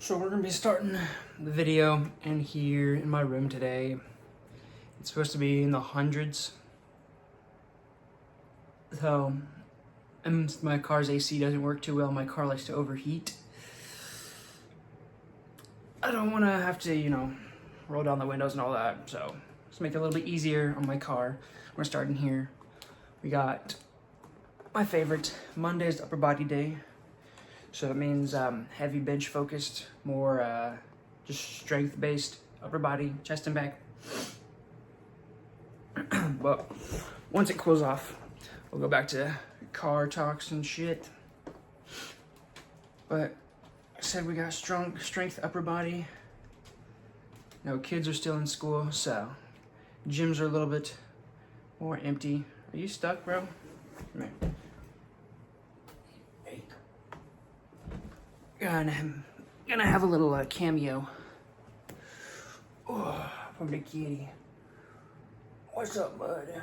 So we're gonna be starting the video in here in my room today. It's supposed to be in the hundreds. So, and my car's AC doesn't work too well. My car likes to overheat. I don't want to have to, roll down the windows and all that. So, let's make it a little bit easier on my car. We're starting here. We got my favorite, Monday's upper body day. So that means heavy bench focused, more just strength based upper body, chest and back. But once it cools off, we'll go back to car talks and shit. But I said we got strength upper body. No, kids are still in school, so gyms are a little bit more empty. Are you stuck, bro? Come here. Gonna have a little cameo from the kitty. What's up, bud?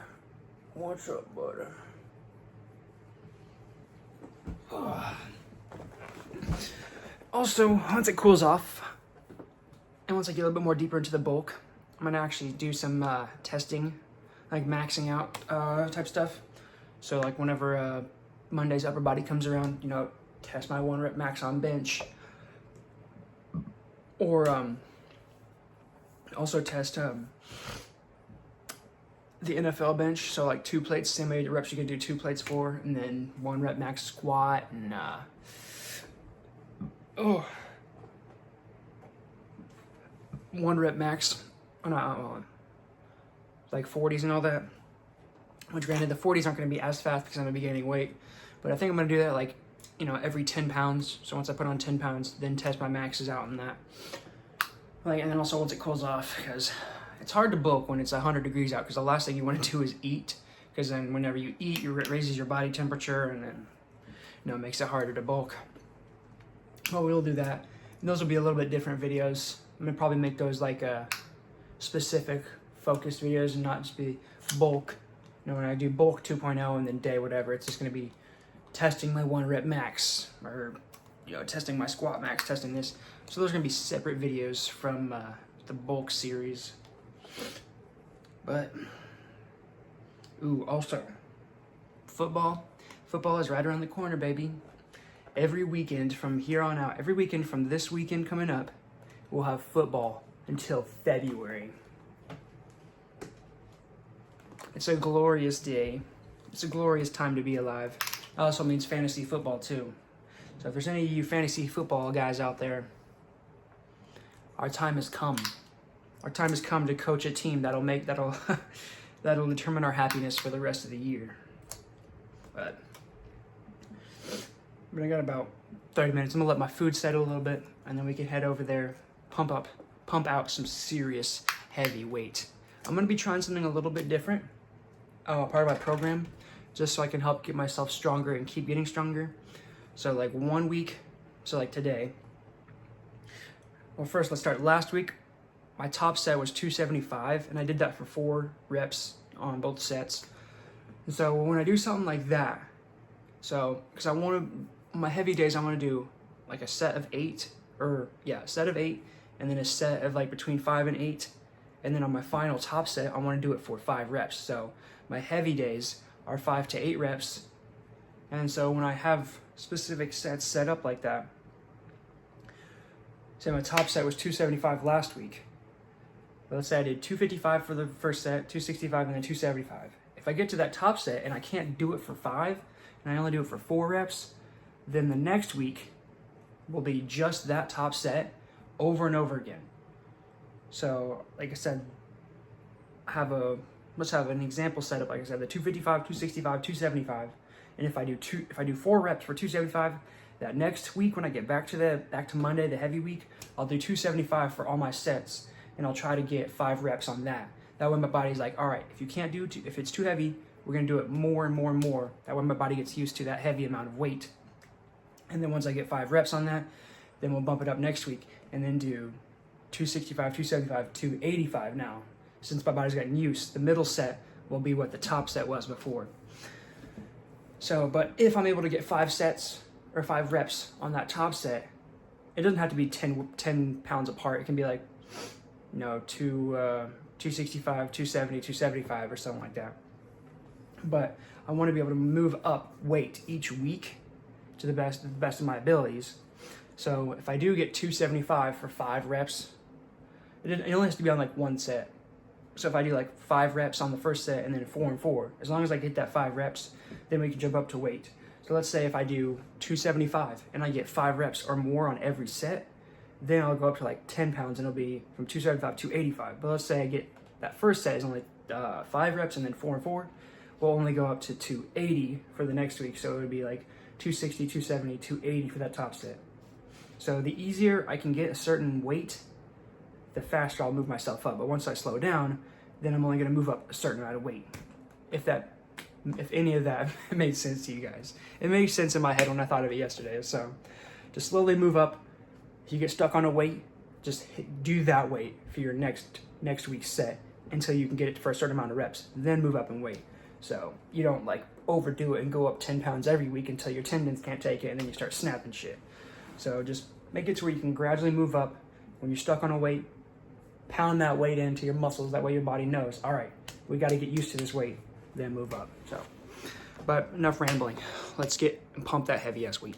What's up, bud? Also, once it cools off, and once I get a little bit more deeper into the bulk, I'm gonna actually do some testing, like maxing out type stuff. So like whenever Monday's upper body comes around, test my 1 rep max on bench, or also test the NFL bench. So like 2 plates, same many reps you can do 2 plates for, and then 1 rep max squat, and 1 rep max on like 40s and all that. Which granted, the 40s aren't going to be as fast because I'm going to be gaining weight, but I think I'm going to do that like every 10 pounds. So once I put on 10 pounds, then test my maxes out on that. And then also once it cools off, because it's hard to bulk when it's 100 degrees out, because the last thing you want to do is eat, because then whenever you eat, it raises your body temperature, and then, it makes it harder to bulk. Well, we'll do that. And those will be a little bit different videos. I'm going to probably make those like specific focused videos and not just be bulk. When I do bulk 2.0 and then day whatever, it's just going to be testing my 1 rep max, or testing my squat max, testing this. So those are gonna be separate videos from the bulk series. But also football is right around the corner, baby. Every weekend from here on out, every weekend from this weekend coming up, we'll have football until February. It's a glorious day. It's a glorious time to be alive. It also means fantasy football too. So if there's any of you fantasy football guys out there, our time has come. Our time has come to coach a team that'll determine our happiness for the rest of the year. But I got about 30 minutes. I'm gonna let my food settle a little bit, and then we can head over there, pump out some serious heavy weight. I'm gonna be trying something a little bit different, part of my program, just so I can help get myself stronger and keep getting stronger. So like 1 week, so like today. Well, first let's start. Last week, my top set was 275, and I did that for 4 reps on both sets. And so when I do something like that, because my heavy days, I want to do like a set of 8, and then a set of like between 5 and 8. And then on my final top set, I want to do it for 5 reps. So my heavy days are 5 to 8 reps. And so when I have specific sets set up like that, say my top set was 275 last week. But let's say I did 255 for the first set, 265, and then 275. If I get to that top set and I can't do it for 5, and I only do it for 4 reps, then the next week will be just that top set over and over again. So, like I said, let's have an example set up. Like I said, the 255, 265, 275, and if I do 4 reps for 275, that next week when I get back to Monday, the heavy week, I'll do 275 for all my sets, and I'll try to get 5 reps on that. That way my body's like, all right, if it's too heavy, we're gonna do it more and more and more. That way my body gets used to that heavy amount of weight. And then once I get 5 reps on that, then we'll bump it up next week and then do 265, 275, 285 now. Since my body's gotten used, the middle set will be what the top set was before. So, but if I'm able to get 5 sets or 5 reps on that top set, it doesn't have to be 10 pounds apart. It can be like, 265, 270, 275 or something like that. But I want to be able to move up weight each week to the best of my abilities. So if I do get 275 for 5 reps, it only has to be on like one set. So if I do like 5 reps on the first set and then 4 and 4, as long as I get that 5 reps, then we can jump up to weight. So let's say if I do 275 and I get 5 reps or more on every set, then I'll go up to like 10 pounds and it'll be from 275 to 285. But let's say I get that first set is only 5 reps and then 4 and 4, we'll only go up to 280 for the next week. So it would be like 260, 270, 280 for that top set. So the easier I can get a certain weight, the faster I'll move myself up. But once I slow down, then I'm only gonna move up a certain amount of weight. If any of that made sense to you guys. It made sense in my head when I thought of it yesterday. So just slowly move up. If you get stuck on a weight, just do that weight for your next week's set until you can get it for a certain amount of reps, then move up in weight. So you don't like overdo it and go up 10 pounds every week until your tendons can't take it and then you start snapping shit. So just make it to where you can gradually move up. When you're stuck on a weight, pound that weight into your muscles. That way your body knows, all right, we got to get used to this weight, then move up. So, but enough rambling. Let's get and pump that heavy ass weight.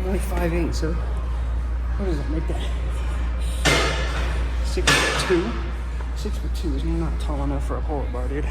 Only 5'8", so what does that make that? 6'2". 6'2" is not tall enough for a pull-up bar, dude.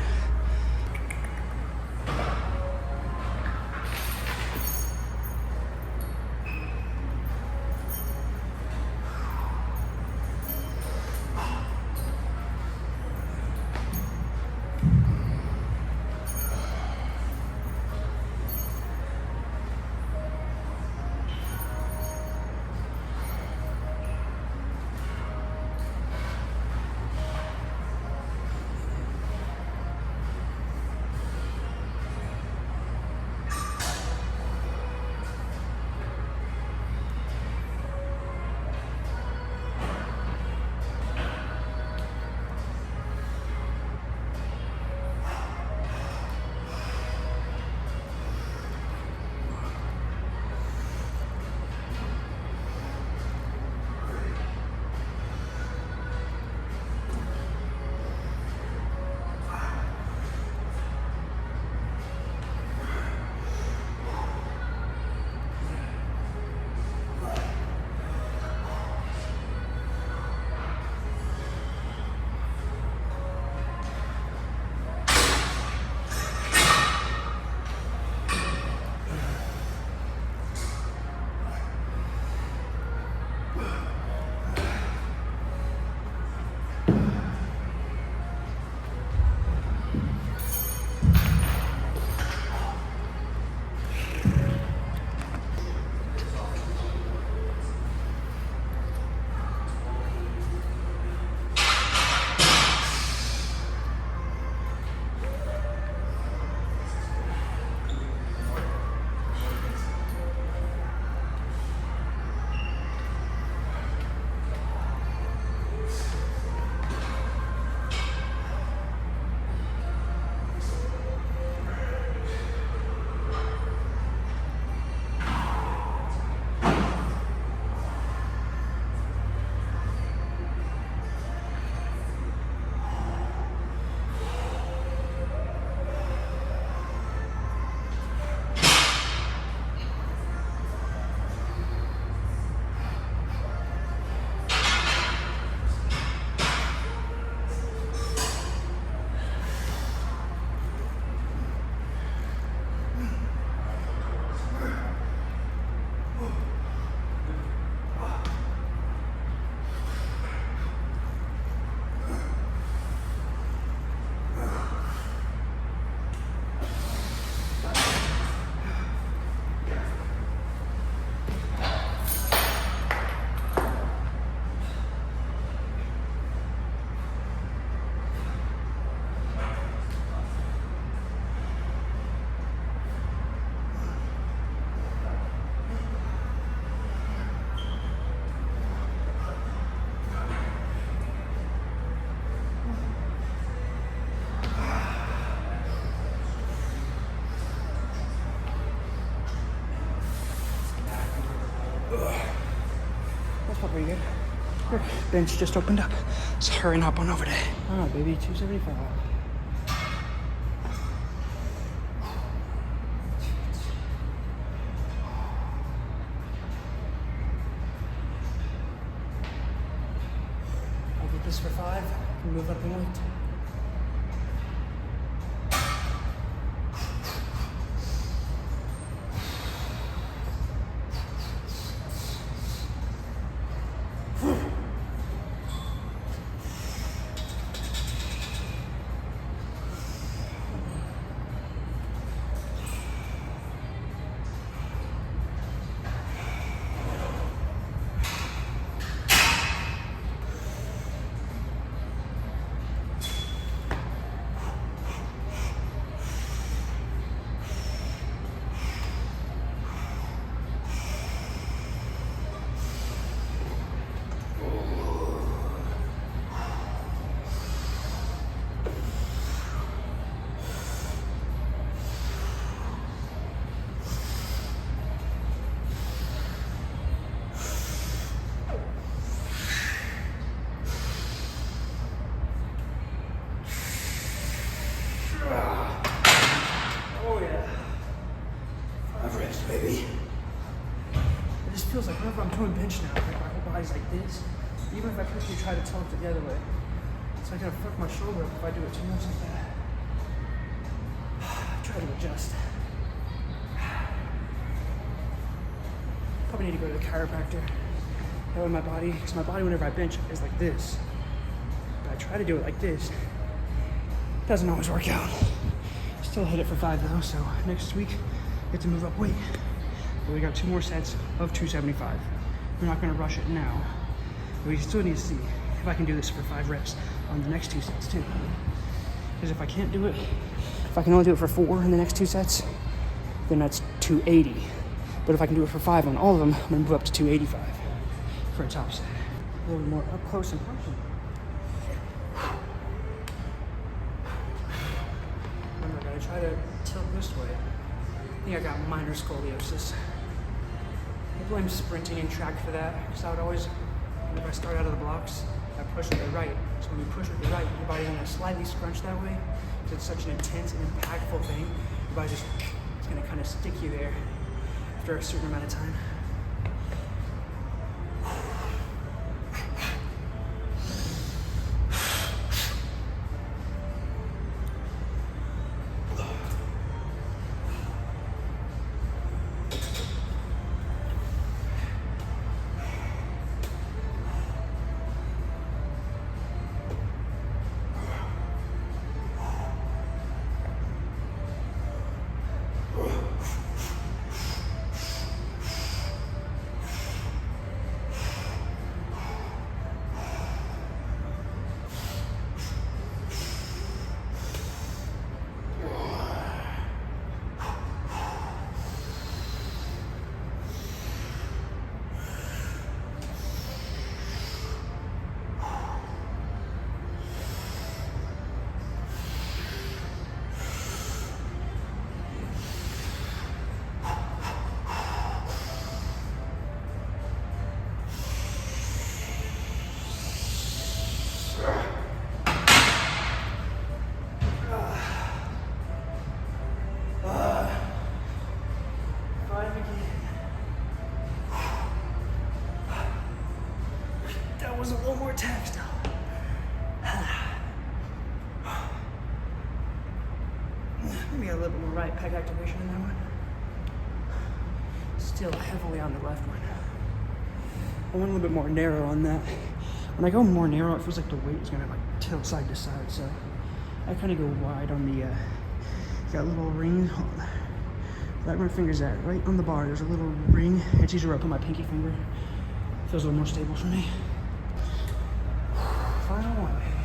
felt pretty good. Here, bench just opened up. Let's hurry and hop on over there. Ah, baby, 275. I'll get this for 5 and move up in weight. Baby. It just feels like whenever I'm doing bench now, like my whole body's like this. Even if I quickly try to tilt it the other way, it's like gonna fuck my shoulder up if I do it too much like that. Try to adjust. Probably need to go to the chiropractor. That way my body, because my body whenever I bench is like this. But I try to do it like this. It doesn't always work out. Still hit it for 5 though, so next week, get to move up weight. But we got 2 more sets of 275. We're not gonna rush it now. But we still need to see if I can do this for 5 reps on the next 2 sets too. Because if I can't do it, if I can only do it for 4 in the next 2 sets, then that's 280. But if I can do it for 5 on all of them, I'm gonna move up to 285 for a top set. A little bit more up close and personal. Remember, I gotta try to tilt this way. I think I got minor scoliosis. I blame sprinting and track for that, because I would always, whenever I start out of the blocks, I push with the right. So when you push with the right, your body's gonna slightly scrunch that way, because it's such an intense and impactful thing. Your body just, it's gonna kind of stick you there after a certain amount of time. Was a little more taxed now. Maybe a little bit more right pec activation in that one. Still heavily on the left one. I went a little bit more narrow on that. When I go more narrow, it feels like the weight is gonna like tilt side to side. So I kind of go wide on the. Got a little ring. Right where my finger's at, right on the bar. There's a little ring. It's easier where I put my pinky finger. Feels a little more stable for me. Final one, baby.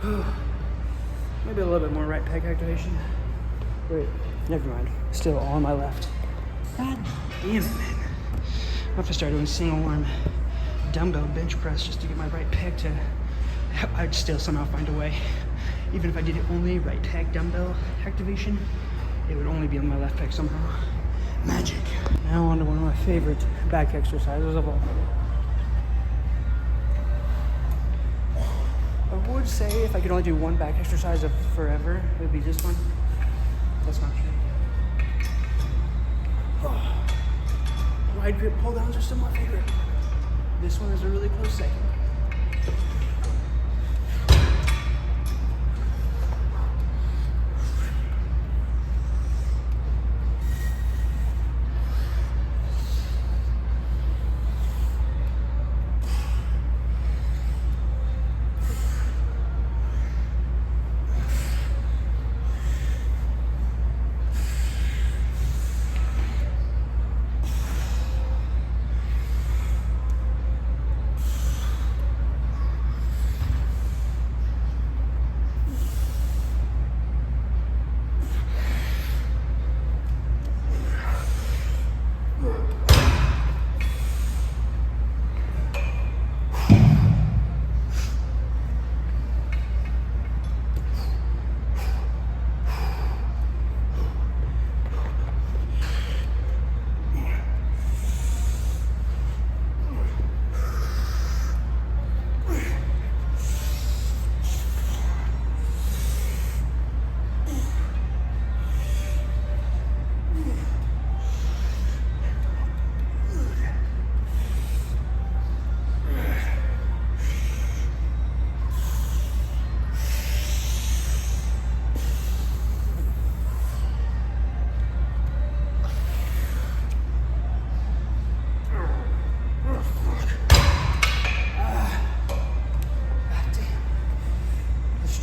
Maybe a little bit more right pec activation. Wait, never mind. Still all on my left. God damn it, man. I have to start doing single arm dumbbell bench press just to get my right pec to, I'd still somehow find a way. Even if I did it only right pec dumbbell activation, it would only be on my left pec somehow. Magic. Now on to one of my favorite back exercises of all. I would say if I could only do one back exercise of forever, it would be this one. That's not true. Oh. Wide grip pull downs are still my favorite. This one is a really close second.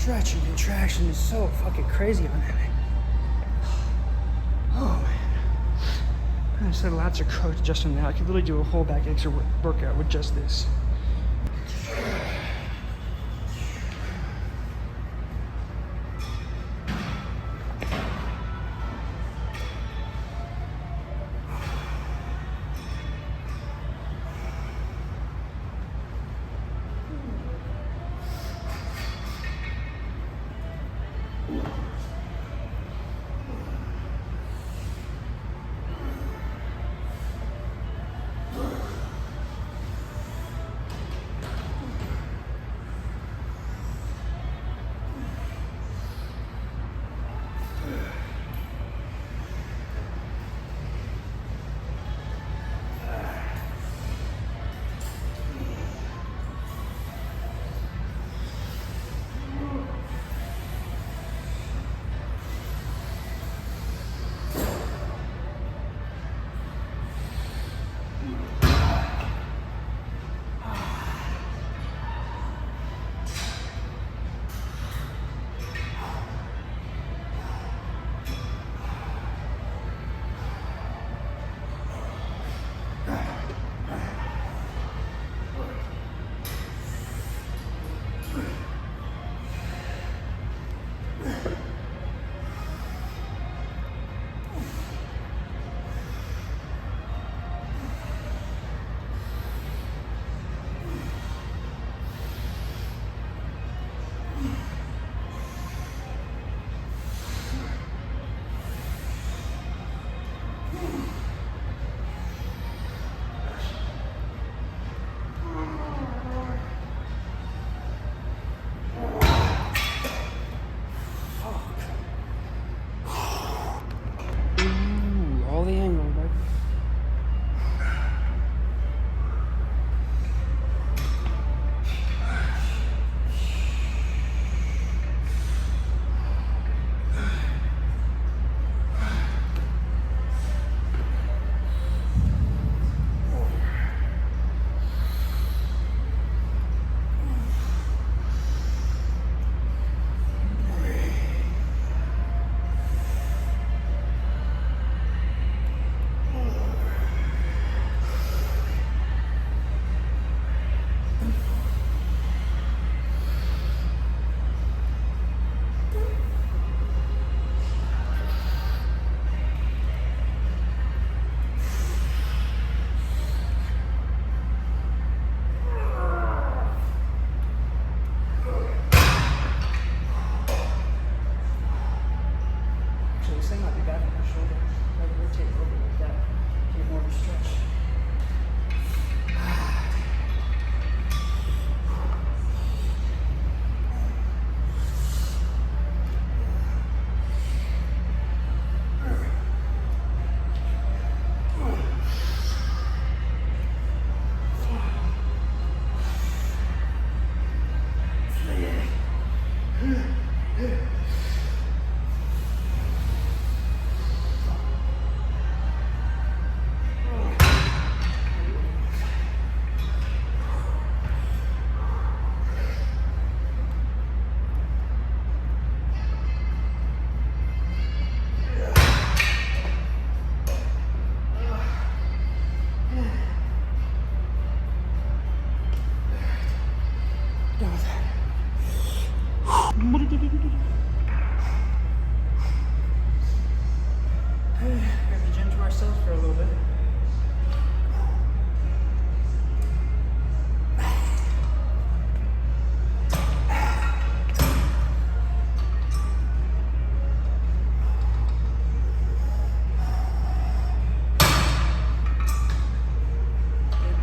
Stretch and contraction is so fucking crazy on that thing. Oh man. I said lats are cooked just on that. I could literally do a whole back extra workout with just this. Have the gym to ourselves for a little bit.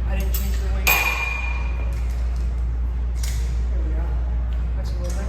I didn't change the weight. There we go. That's a little better.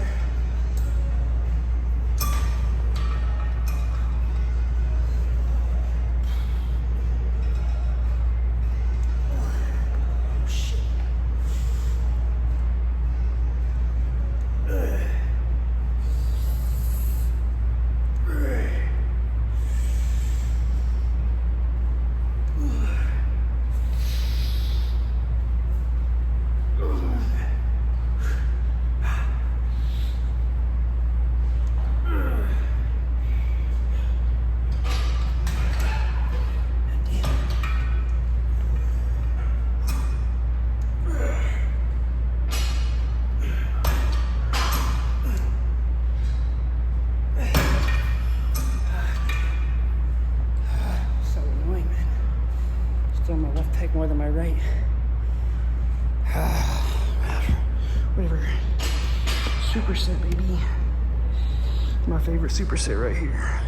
Still my left pec more than my right. Whatever. Superset, baby. My favorite superset right here.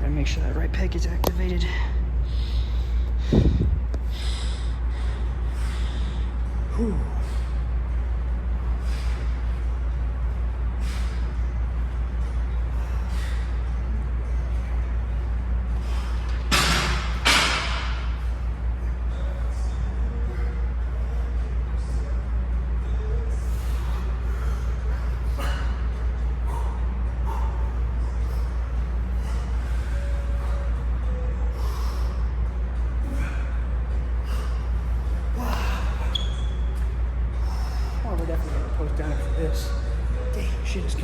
Make sure that right pec is activated. Whew. We're definitely gonna post down for this. Damn, shit is good.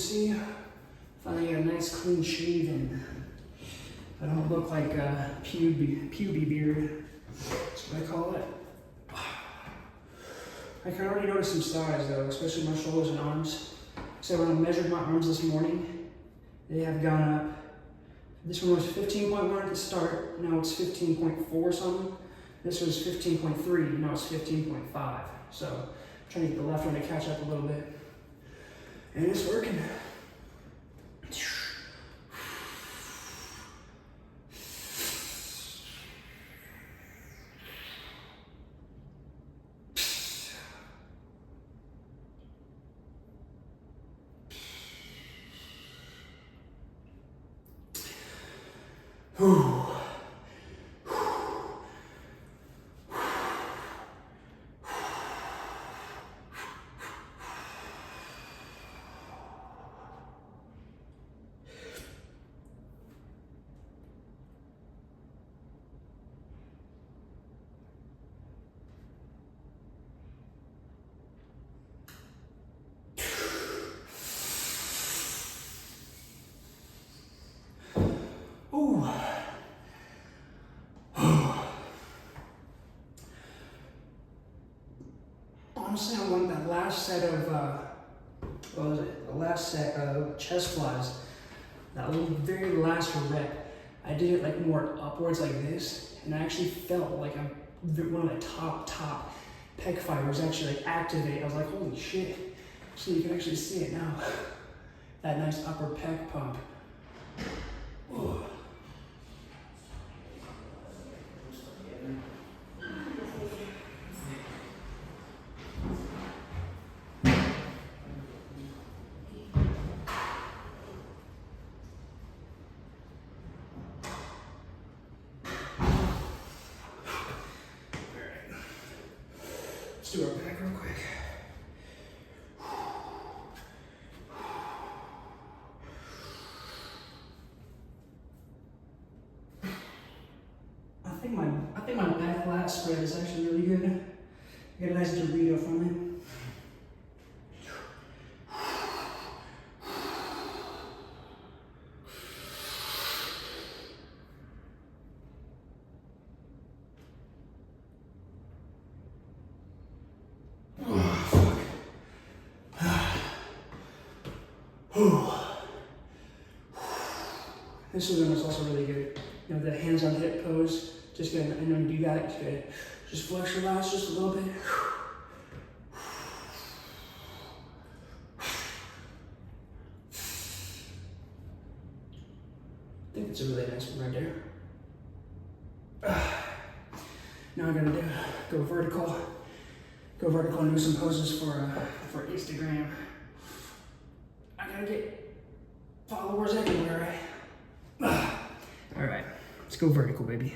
see, finally got a nice clean shave and I don't look like a puby beard. That's what I call it. I can already notice some size though, especially my shoulders and arms. So when I measured my arms this morning, they have gone up. This one was 15.1 at the start, now it's 15.4 something. This was 15.3, now it's 15.5. So I'm trying to get the left one to catch up a little bit. And it's working. Whew. Ooh. Honestly, I want that last set of, what was it? The last set of chest flies. That little very last rep. I did it like more upwards like this, and I actually felt like one of the top pec fibers actually like activate. I was like, holy shit. So you can actually see it now. That nice upper pec pump. Ooh. Let's do our back real quick. I think my back lat spread is actually really good. I got a nice Dorito from it. This one is also really good. You know, the hands on hip pose. Just gonna, and when you do that, just flex your lats just a little bit. I think it's a really nice one right there. Now I'm gonna go vertical and do some poses for Instagram. I gotta get followers everywhere, right? All right, let's go vertical, baby.